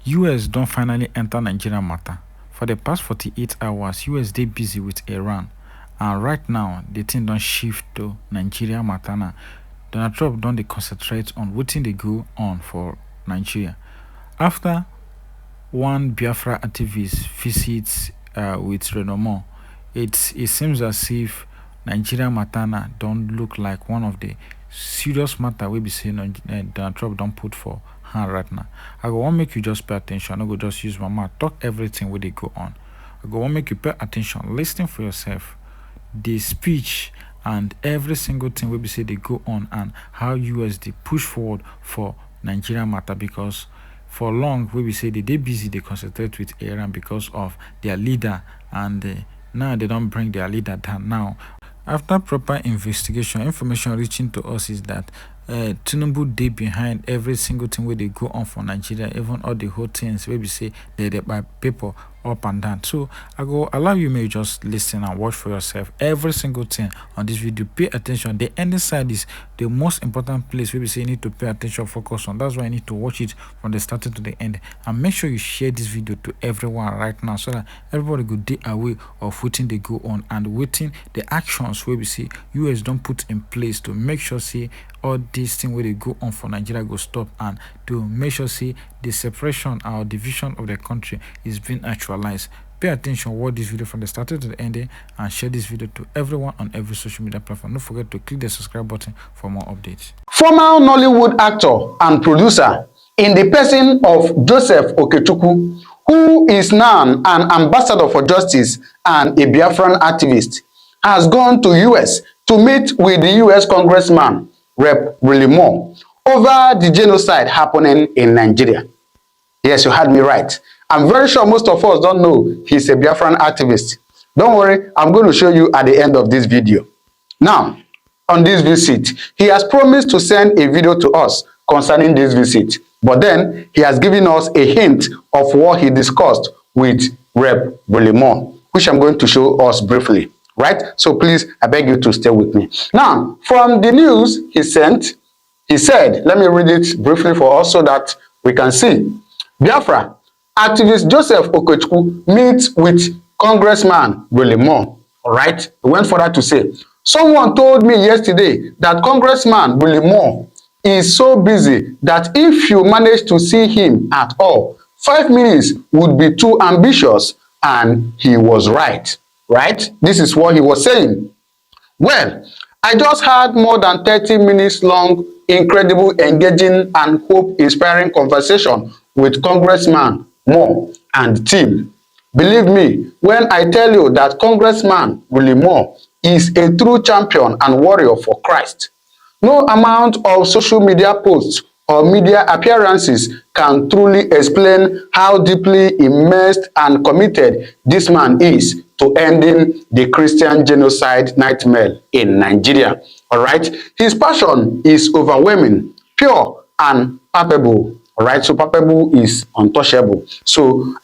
U.S. don't finally enter Nigeria matter. For the past 48 hours, U.S. they busy with Iran. And right now, the thing don't shift to Nigeria matter now. Donald Trump don't they concentrate on what thing they go on for Nigeria. After one Biafra activist visits with Renomore, it seems as if Nigeria Matana don't look like one of the serious matter we be saying Donald Trump don't put for hand right now. I go want make you just pay attention. I go just use my mouth talk everything where they go on. I go want make you pay attention, listen for yourself. The speech and every single thing we be say they go on and how US they push forward for Nigeria matter because for long we be say they busy they concentrate with Iran because of their leader and now they don't bring their leader down now. After proper investigation, information reaching to us is that Tinubu dey behind every single thing where they go on for Nigeria, even all the whole things where we say they by people up and down. So I go allow you may just listen and watch for yourself every single thing on this video. Pay attention. The ending side is the most important place where we say you need to pay attention, focus on. That's why I need to watch it from the starting to the end. And make sure you share this video to everyone right now so that everybody go day away of waiting they go on and waiting the actions where we see US don't put in place to make sure see all these things where they go on for Nigeria go stop and to make sure see the separation or division of the country is being actualized. Pay attention, watch this video from the start to the end and share this video to everyone on every social media platform. Don't forget to click the subscribe button for more updates. Former Nollywood actor and producer in the person of Joseph Okechukwu, who is now an ambassador for justice and a Biafran activist, has gone to US to meet with the US Congressman Rep. Moore over the genocide happening in Nigeria. Yes, you heard me right. I'm very sure most of us don't know he's a Biafran activist. Don't worry, I'm going to show you at the end of this video. Now, on this visit, he has promised to send a video to us concerning this visit, but then he has given us a hint of what he discussed with Rep. Moore, which I'm going to show us briefly. Right? So please, I beg you to stay with me. Now, from the news he sent, he said, let me read it briefly for us so that we can see. Biafra, activist Joseph Okechukwu meets with Congressman Moore. All right? He went further to say, someone told me yesterday that Congressman Moore is so busy that if you manage to see him at all, 5 minutes would be too ambitious, and he was right. Right? This is what he was saying. Well, I just had more than 30 minutes long, incredible, engaging, and hope-inspiring conversation with Congressman Moore and team. Believe me, when I tell you that Congressman Moore is a true champion and warrior for Christ. No amount of social media posts or media appearances can truly explain how deeply immersed and committed this man is to ending the Christian genocide nightmare in Nigeria. All right, his passion is overwhelming, pure, and palpable. All right, so palpable is untouchable. So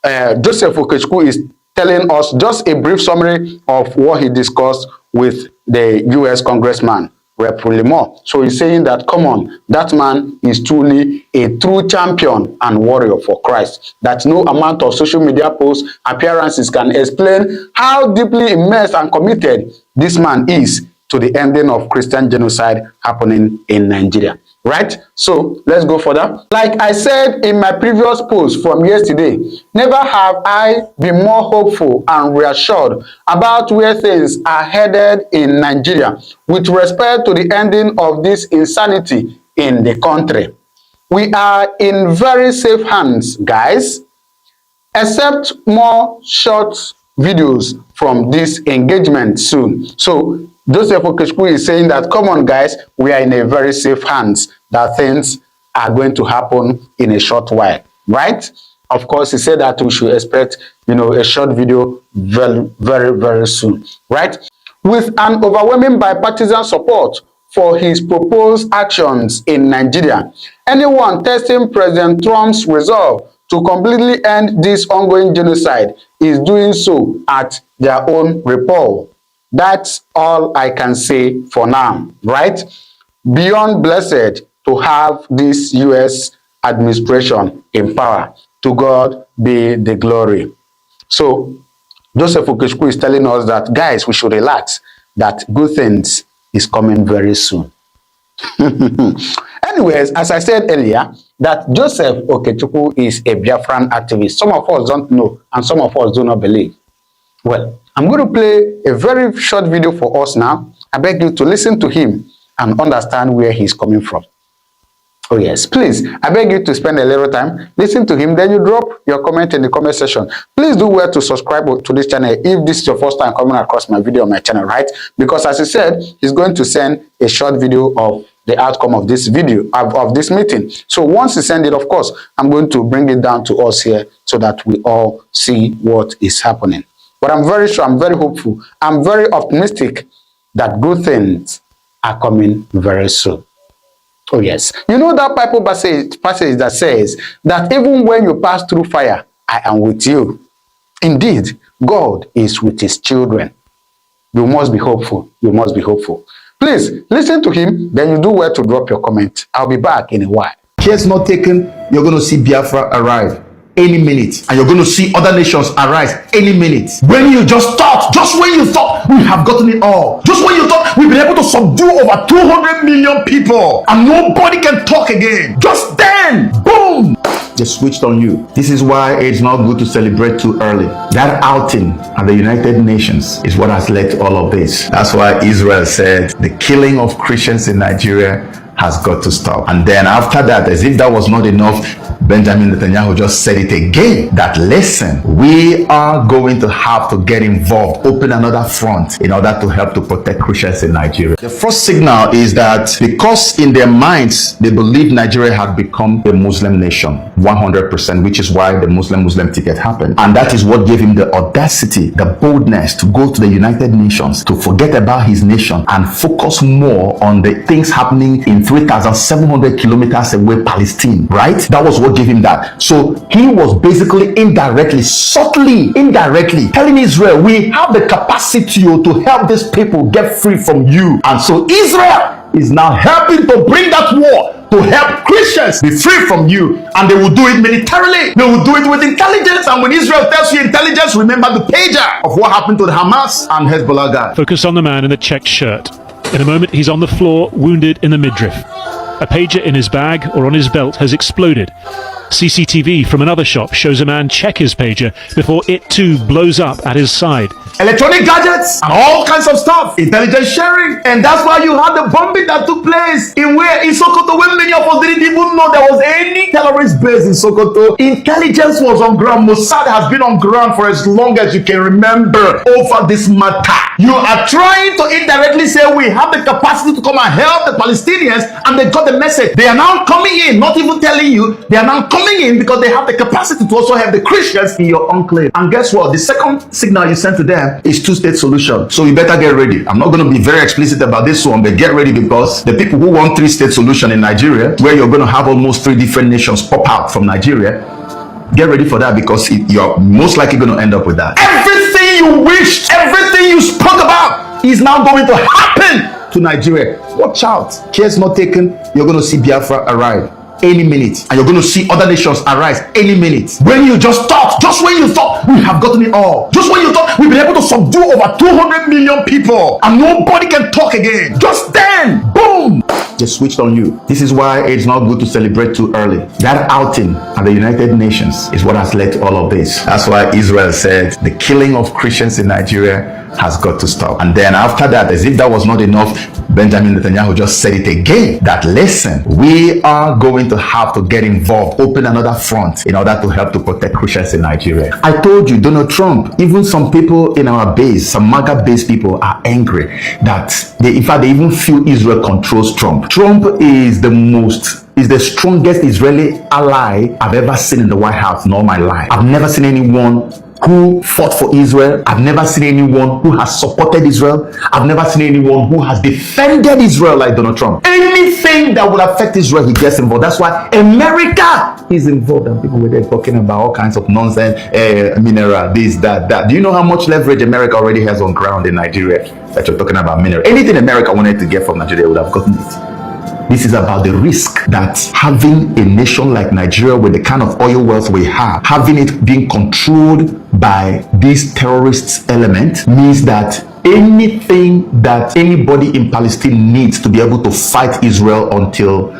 Joseph Okechukwu is telling us just a brief summary of what he discussed with the U.S. Congressman Rep. Moore. So he's saying that, come on, that man is truly a true champion and warrior for Christ. That no amount of social media posts, appearances can explain how deeply immersed and committed this man is to the ending of Christian genocide happening in Nigeria. Right? So let's go further. Like I said in my previous post from yesterday, never have I been more hopeful and reassured about where things are headed in Nigeria with respect to the ending of this insanity in the country. We are in very safe hands, guys. Accept more short videos from this engagement soon. So Joseph Okechukwu is saying that, come on, guys, we are in a very safe hands, that things are going to happen in a short while, right? Of course, he said that we should expect, a short video very, very, very soon, right? With an overwhelming bipartisan support for his proposed actions in Nigeria, anyone testing President Trump's resolve to completely end this ongoing genocide is doing so at their own peril. That's all I can say for now, right? Beyond blessed to have this U.S. administration in power. To God be the glory. So Joseph Okechukwu is telling us that, guys, we should relax, that good things is coming very soon. Anyways, as I said earlier, that Joseph Okechukwu is a Biafran activist. Some of us don't know, and some of us do not believe. Well, I'm going to play a very short video for us now. I beg you to listen to him and understand where he's coming from. Oh yes, please, I beg you to spend a little time, listen to him, then you drop your comment in the comment section. Please do well to subscribe to this channel if this is your first time coming across my video on my channel, right? Because as he said, he's going to send a short video of the outcome of this video, of this meeting. So once he sends it, of course, I'm going to bring it down to us here so that we all see what is happening. But I'm very sure, I'm very hopeful, I'm very optimistic that good things are coming very soon. Oh yes. You know that Bible passage that says that even when you pass through fire, I am with you. Indeed, God is with his children. You must be hopeful. You must be hopeful. Please listen to him, then you do well to drop your comment. I'll be back in a while. Care's not taken, you're going to see Biafra arrive any minute, and you're going to see other nations arise any minute. When you just when you thought we have gotten it all, just when you thought we've been able to subdue over 200 million people and nobody can talk again, just then, boom, they switched on you. This is why it's not good to celebrate too early. That outing at the United Nations is what has led to all of this. That's why Israel said the killing of Christians in Nigeria has got to stop. And then after that, as if that was not enough, Benjamin Netanyahu just said it again, that listen, we are going to have to get involved, open another front in order to help to protect Christians in Nigeria. The first signal is that because in their minds, they believe Nigeria had become a Muslim nation, 100%, which is why the Muslim ticket happened. And that is what gave him the audacity, the boldness to go to the United Nations, to forget about his nation and focus more on the things happening in 3,700 kilometers away, Palestine, right? That was what gave him that. So he was basically indirectly, subtly, indirectly telling Israel, we have the capacity to help these people get free from you. And so Israel is now helping to bring that war to help Christians be free from you. And they will do it militarily. They will do it with intelligence. And when Israel tells you intelligence, remember the pager of what happened to the Hamas and Hezbollah guy. Focus on the man in the checked shirt. In a moment, he's on the floor, wounded in the midriff. A pager in his bag or on his belt has exploded. CCTV from another shop shows a man check his pager before it too blows up at his side. Electronic gadgets and all kinds of stuff, intelligence sharing, and that's why you had the bombing that took place in Sokoto, when many of us didn't even know there was any terrorist base in Sokoto. Intelligence was on ground. Mossad has been on ground for as long as you can remember over this matter. You are trying to indirectly say we have the capacity to come and help the Palestinians, and they got the message. They are now coming in, not even telling you, they are now coming in because they have the capacity to also help the Christians in your enclave. And guess what? The second signal you sent to them is two-state solution. So you better get ready. I'm not going to be very explicit about this one, but get ready, because the people who want three-state solution in Nigeria, where you're going to have almost 3 different nations pop out from Nigeria, get ready for that, because you're most likely going to end up with that. Everything you wished, everything you spoke about is now going to happen to Nigeria. Watch out. Care's not taken, you're going to see Biafra arrive any minute, and you're going to see other nations arise any minute. When you just when you thought we have gotten it all, just when you thought we've been able to subdue over 200 million people and nobody can talk again, just then, boom, they switched on you. This is why it's not good to celebrate too early. That outing at the United Nations is what has led to all of this. That's why Israel said the killing of Christians in Nigeria has got to stop. And then after that, as if that was not enough, Benjamin Netanyahu just said it again, that listen, we are going to have to get involved, open another front in order to help to protect Christians in Nigeria. I told you, Donald Trump, even some people in our base, some MAGA based people are angry that in fact, they even feel Israel controls Trump. Trump is the strongest Israeli ally I've ever seen in the White House in all my life. I've never seen anyone who fought for Israel. I've never seen anyone who has supported Israel. I've never seen anyone who has defended Israel like Donald Trump. Anything that will affect Israel, he gets involved. That's why America is involved. And people were there talking about all kinds of nonsense, mineral, this, that. Do you know how much leverage America already has on ground in Nigeria that you're talking about mineral? Anything America wanted to get from Nigeria would have gotten it. This is about the risk that having a nation like Nigeria with the kind of oil wealth we have, having it being controlled by this terrorist element means that anything that anybody in Palestine needs to be able to fight Israel until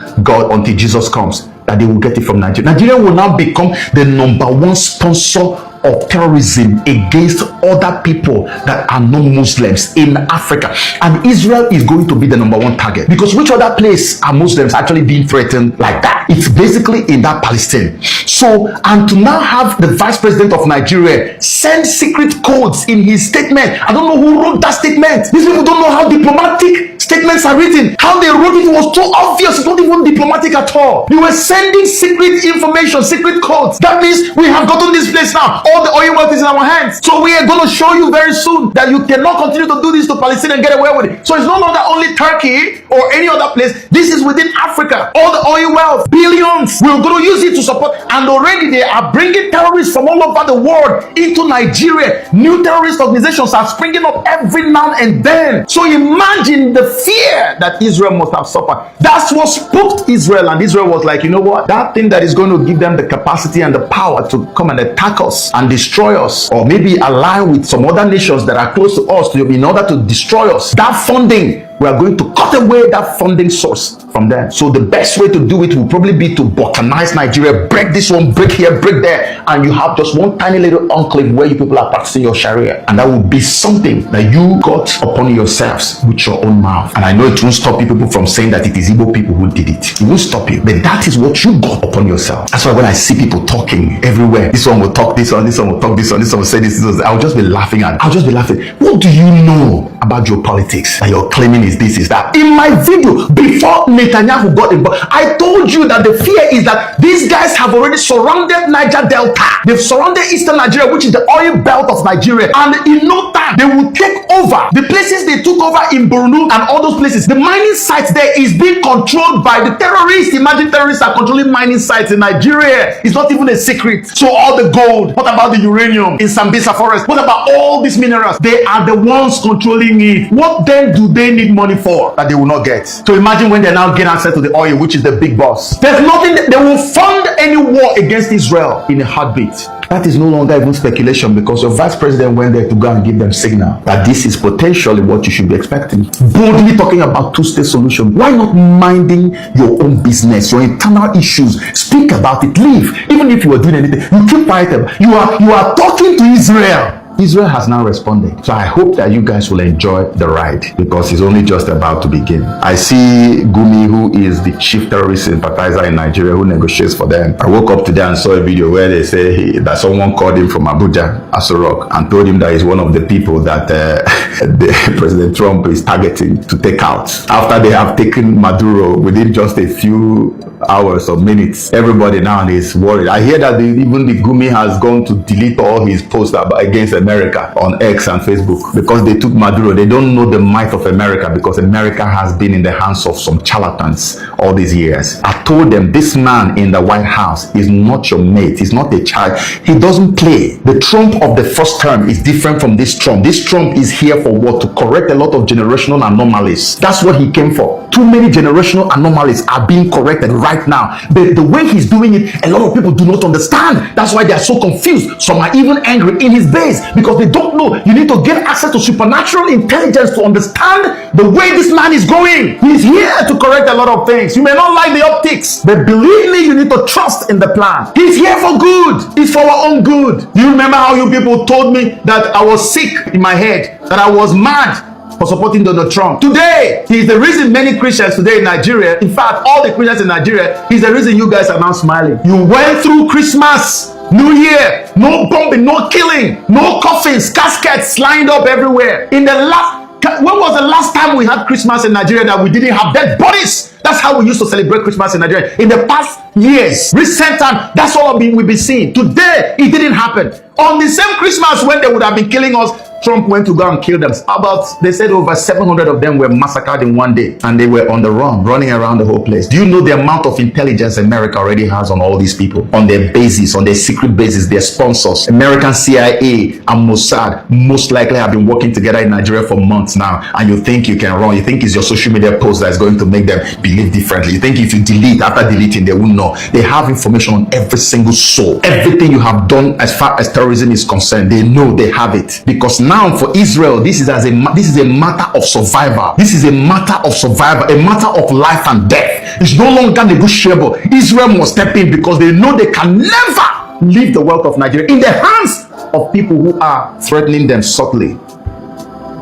Jesus comes, that they will get it from Nigeria. Nigeria will now become the #1 sponsor of terrorism against other people that are non-Muslims in Africa, and Israel is going to be the #1 target, because which other place are Muslims actually being threatened like that? It's basically in that Palestine. So, and to now have the vice president of Nigeria send secret codes in his statement, I don't know who wrote that statement. These people don't know how diplomatic statements are written. How they wrote it was too obvious. It's not even diplomatic at all. You were sending secret information, secret codes. That means we have gotten this place now. All the oil wealth is in our hands. So we are going to show you very soon that you cannot continue to do this to Palestine and get away with it. So it's no longer only Turkey or any other place. This is within Africa. All the oil wealth, billions. We're going to use it to support. And already they are bringing terrorists from all over the world into Nigeria. New terrorist organizations are springing up every now and then. So imagine the fear that Israel must have suffered. That's what spooked Israel. And Israel was like, you know what? That thing that is going to give them the capacity and the power to come and attack us and destroy us, or maybe align with some other nations that are close to us in order to destroy us. That funding, we are going to cut away that funding source from them. So the best way to do it will probably be to balkanize Nigeria, break this one, break here, break there, and you have just one tiny little enclave where you people are practicing your Sharia, and that will be something that you got upon yourselves with your own mouth. And I know it won't stop you people from saying that it is Igbo people who did it. It won't stop you, but that is what you got upon yourself. That's why when I see people talking everywhere, this one will talk this one, this one will talk this one, this one will say this, I'll just be laughing at. I'll just be laughing. What do you know about your politics that you're claiming is this, is that? In my video before Netanyahu got involved, I told you that the fear is that these guys have already surrounded Niger Delta. They've surrounded eastern Nigeria, which is the oil belt of Nigeria, and in no time they will take over the places they took over in Borno and all those places. The mining sites there is being controlled by the terrorists. Imagine terrorists are controlling mining sites in Nigeria. It's not even a secret. So all the gold, what about the uranium in Sambisa forest? What about all these minerals? They are the ones controlling it. What then do they need money for that they will not get? So imagine when they now gain access to the oil, which is the big boss. There's nothing that they will fund any war against Israel in a heartbeat. That is no longer even speculation, because your vice president went there to go and give them signal that this is potentially what you should be expecting. Boldly talking about two-state solution. Why not minding your own business, your internal issues? Speak about it. Leave. Even if you are doing anything, you keep quiet. You are talking to Israel. Israel has now responded. So I hope that you guys will enjoy the ride, because it's only just about to begin. I see Gumi, who is the chief terrorist sympathizer in Nigeria, who negotiates for them. I woke up today and saw a video where they say that someone called him from Abuja, Asorok, and told him that he's one of the people that President Trump is targeting to take out. After they have taken Maduro within just a few hours or minutes, everybody now is worried. I hear that even the Gumi has gone to delete all his posts against America on X and Facebook, because they took Maduro. They don't know the might of America, because America has been in the hands of some charlatans all these years. I told them, this man in the White House is not your mate. He's not a child. He doesn't play. The Trump of the first term is different from this Trump. This Trump is here for what? To correct a lot of generational anomalies. That's what he came for. Too many generational anomalies are being corrected right now. But the way he's doing it, a lot of people do not understand. That's why they are so confused. Some are even angry in his base, because they don't know. You need to get access to supernatural intelligence to understand the way this man is going. He's here to correct a lot of things. You may not like the optics, but believe me, you need to trust in the plan. He's here for good. It's for our own good. Do you remember how you people told me that I was sick in my head, that I was mad for supporting Donald Trump? Today, he is the reason many Christians today in Nigeria, in fact, all the Christians in Nigeria, he's the reason you guys are now smiling. You went through Christmas, New Year, no bombing, no killing, no coffins, caskets lined up everywhere. When was the last time we had Christmas in Nigeria that we didn't have dead bodies? That's how we used to celebrate Christmas in Nigeria in the past years. Recent time, that's all we've been seeing. Today, it didn't happen. On the same Christmas when they would have been killing us, Trump went to go and kill them. They said over 700 of them were massacred in one day, and they were on the run, running around the whole place. Do you know the amount of intelligence America already has on all these people, on their bases, on their secret bases, their sponsors? American CIA and Mossad most likely have been working together in Nigeria for months now, and you think you can run? You think it's your social media post that is going to make them believe differently? You think if you delete, after deleting, they will know? They have information on every single soul. Everything you have done as far as terrorism is concerned, they know, they have it. Because now for Israel, this is a matter of survival. This is a matter of survival, a matter of life and death. It's no longer negotiable. Israel must step in because they know they can never leave the wealth of Nigeria in the hands of people who are threatening them subtly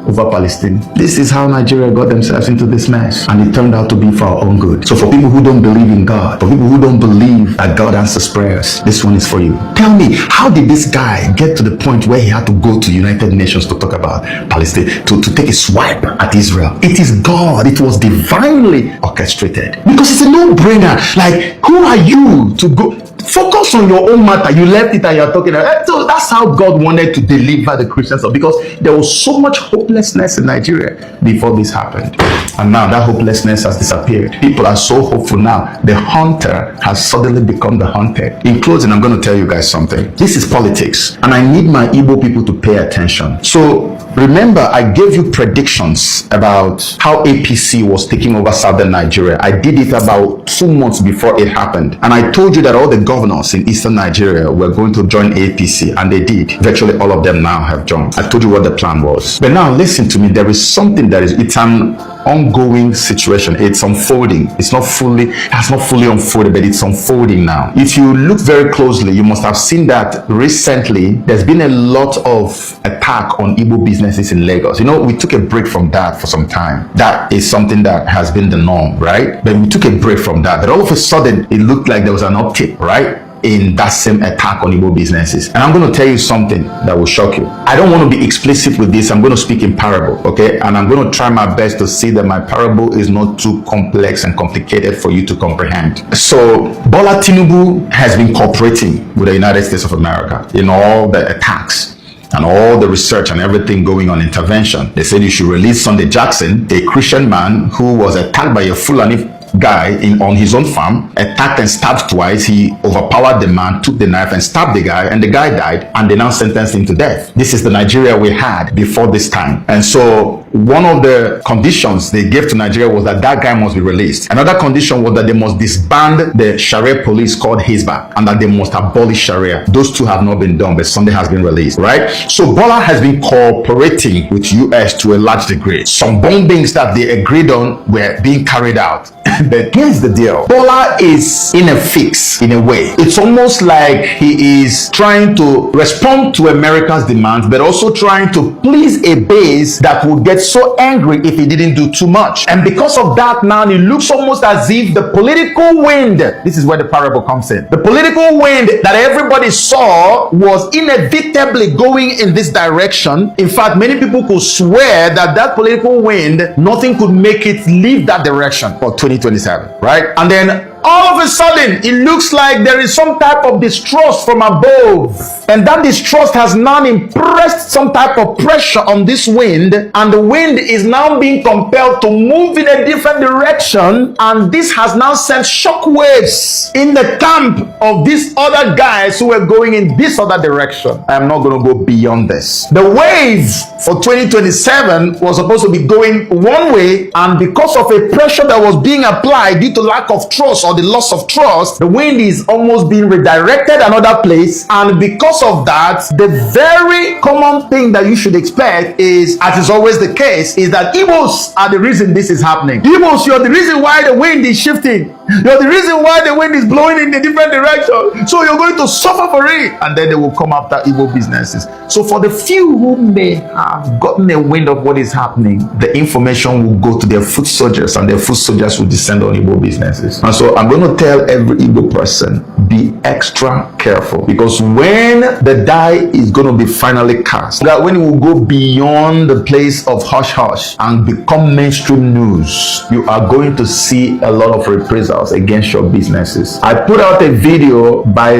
over Palestine. This is how Nigeria got themselves into this mess, and it turned out to be for our own good. So for people who don't believe in God, for people who don't believe that God answers prayers, this one is for you. Tell me, how did this guy get to the point where he had to go to United Nations to talk about Palestine, to take a swipe at Israel? It is God. It was divinely orchestrated, because it's a no-brainer. Like, who are you to go? Focus on your own matter. You left it and you're talking about it. So that's how God wanted to deliver the Christians, because there was so much hopelessness in Nigeria before this happened, and now that hopelessness has disappeared. People are so hopeful now. The hunter has suddenly become the hunted. In closing, I'm going to tell you guys something. This is politics, and I need my Igbo people to pay attention. So remember, I gave you predictions about how APC was taking over southern Nigeria. I did it about 2 months before it happened, and I told you that all the governors in eastern Nigeria were going to join APC, and they did. Virtually all of them now have joined. I told you what the plan was. But now listen to me, there is something it's an ongoing situation. It's unfolding. It has not fully unfolded, but it's unfolding now. If you look very closely, you must have seen that recently there's been a lot of attack on Igbo businesses in Lagos. You know, we took a break from that for some time. That is something that has been the norm, right? But we took a break from that. But all of a sudden, it looked like there was an uptick, right, in that same attack on Igbo businesses. And I'm going to tell you something that will shock you. I don't want to be explicit with this. I'm going to speak in parable, okay? And I'm going to try my best to see that my parable is not too complex and complicated for you to comprehend. So Bola Tinubu has been cooperating with the United States of America in all the attacks and all the research and everything going on, intervention. They said you should release Sunday Jackson, a Christian man who was attacked by a Fulani guy on his own farm, attacked and stabbed twice. He overpowered the man, took the knife and stabbed the guy, and the guy died, and they now sentenced him to death. This is the Nigeria we had before this time. And so one of the conditions they gave to Nigeria was that guy must be released. Another condition was that they must disband the Sharia police called Hizbah, and that they must abolish Sharia. Those two have not been done, but Sunday has been released, right? So Bola has been cooperating with U.S. to a large degree. Some bombings that they agreed on were being carried out. But here's the deal. Bola is in a fix, in a way. It's almost like he is trying to respond to America's demands, but also trying to please a base that would get so angry if he didn't do too much. And because of that, now it looks almost as if the political wind, this is where the parable comes in, the political wind that everybody saw was inevitably going in this direction. In fact, many people could swear that political wind, nothing could make it leave that direction for 2027, right? And then all of a sudden, it looks like there is some type of distrust from above. And that distrust has now impressed some type of pressure on this wind. And the wind is now being compelled to move in a different direction. And this has now sent shockwaves in the camp of these other guys who were going in this other direction. I am not going to go beyond this. The wave for 2027 was supposed to be going one way. And because of a pressure that was being applied due to lack of trust or the loss of trust, the wind is almost being redirected another place. And because of that, the very common thing that you should expect is, as is always the case, is that Igbos are the reason this is happening. Igbos, you're the reason why the wind is shifting. You're the reason why the wind is blowing in a different direction. So you're going to suffer for it. And then they will come after Igbo businesses. So for the few who may have gotten a wind of what is happening, the information will go to their foot soldiers, and their foot soldiers will descend on Igbo businesses. And so I'm I'm going to tell every Igbo person, be extra careful, because when the die is going to be finally cast, that when it will go beyond the place of hush hush and become mainstream news, you are going to see a lot of reprisals against your businesses. I put out a video by,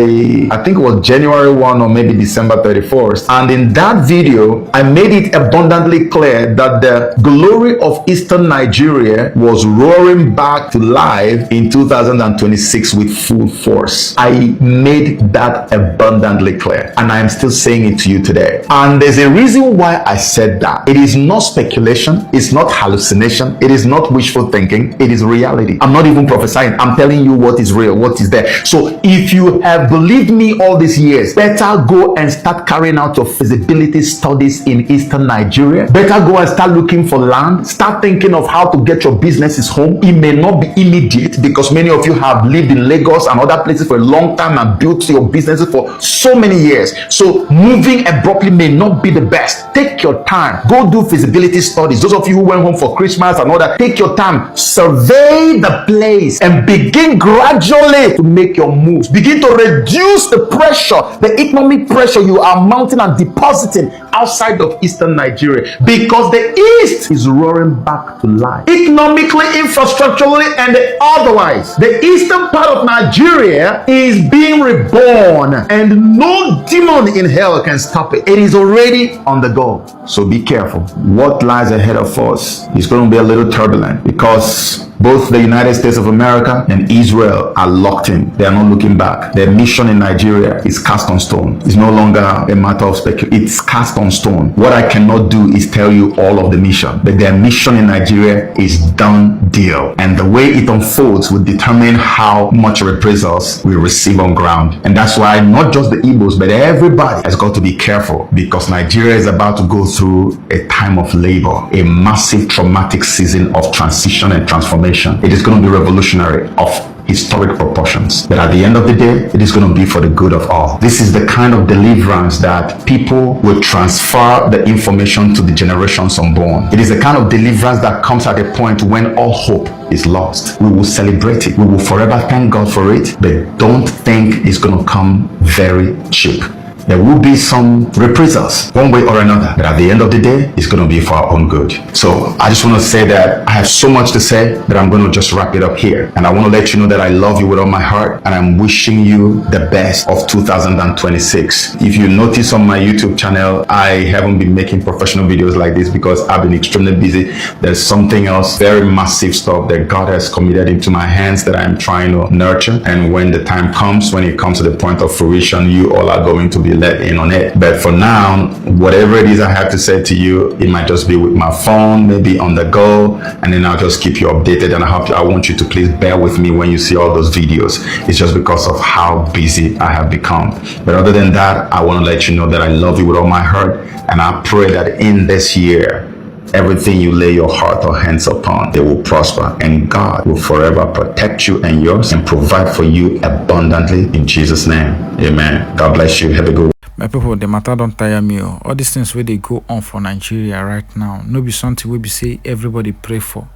I think it was January 1 or maybe December 31st, and in that video I made it abundantly clear that the glory of Eastern Nigeria was roaring back to life in 2026 with full force. I made that abundantly clear, and I am still saying it to you today. And there's a reason why I said that. It is not speculation, it's not hallucination, it is not wishful thinking, it is reality. I'm not even prophesying, I'm telling you what is real, what is there. So if you have believed me all these years, better go and start carrying out your feasibility studies in Eastern Nigeria. Better go and start looking for land. Start thinking of how to get your businesses home. It may not be immediate, because many of you have lived in Lagos and other places for a long time and built your businesses for so many years. So moving abruptly may not be the best. Take your time. Go do feasibility studies. Those of you who went home for Christmas and all that, take your time. Survey the place and begin gradually to make your moves. Begin to reduce the pressure, the economic pressure you are mounting and depositing outside of Eastern Nigeria, because the East is roaring back to life. Economically, infrastructurally, and otherwise, the eastern part of Nigeria is being reborn, and no demon in hell can stop it. It is already on the go. So be careful. What lies ahead of us is going to be a little turbulent, because both the United States of America and Israel are locked in. They are not looking back. Their mission in Nigeria is cast on stone. It's no longer a matter of speculation. It's cast on stone. What I cannot do is tell you all of the mission, but their mission in Nigeria is done deal. And the way it unfolds will determine how much reprisals we receive on ground. And that's why not just the Igbos, but everybody has got to be careful, because Nigeria is about to go through a time of labor, a massive traumatic season of transition and transformation. It is going to be revolutionary, of historic proportions. But at the end of the day, it is going to be for the good of all. This is the kind of deliverance that people will transfer the information to the generations unborn. It is the kind of deliverance that comes at a point when all hope is lost. We will celebrate it. We will forever thank God for it, but don't think it's going to come very cheap. There will be some reprisals one way or another, but at the end of the day, it's going to be for our own good. So I just want to say that I have so much to say that I'm going to just wrap it up here. And I want to let you know that I love you with all my heart, and I'm wishing you the best of 2026. If you notice on my YouTube channel, I haven't been making professional videos like this because I've been extremely busy. There's something else, very massive stuff that God has committed into my hands that I'm trying to nurture. And when the time comes, when it comes to the point of fruition, you all are going to be let in on it. But for now, whatever it is I have to say to you, it might just be with my phone, maybe on the go, and then I'll just keep you updated. And I want you to please bear with me when you see all those videos. It's just because of how busy I have become. But other than that, I want to let you know that I love you with all my heart, and I pray that in this year, everything you lay your heart or hands upon, they will prosper, and God will forever protect you and yours and provide for you abundantly in Jesus' name. Amen. God bless you. Have a good one. My people, the matter don't tire me. All these things where they go on for Nigeria right now, no be something we be say everybody pray for.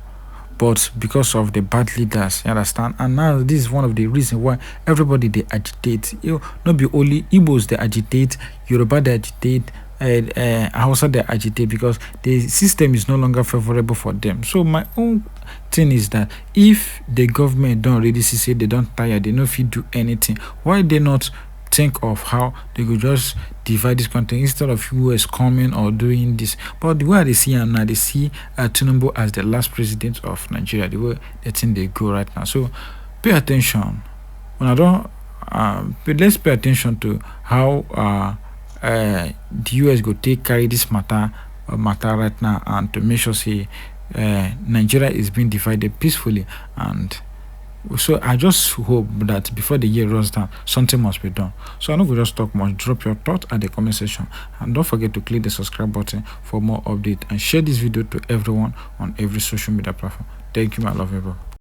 But because of the bad leaders, you understand? And now this is one of the reasons why everybody they agitate. Not be only Igbos they agitate, Yoruba they agitate, Hausa they agitate, because the system is no longer favorable for them. So my own thing is that if the government don't really see they don't tire, they no fit do anything, why they not think of how they could just divide this country instead of U.S. coming or doing this? But the way they see him now, they see Tinubu as the last president of Nigeria, the way they think they go right now. So pay attention. When I don't, but let's pay attention to how the U.S. go carry this matter right now, and to make sure say Nigeria is being divided peacefully. And so I just hope that before the year runs down, something must be done. So I'm not going to just talk much. Drop your thoughts at the comment section, and don't forget to click the subscribe button for more updates, and share this video to everyone on every social media platform. Thank you, my love, people.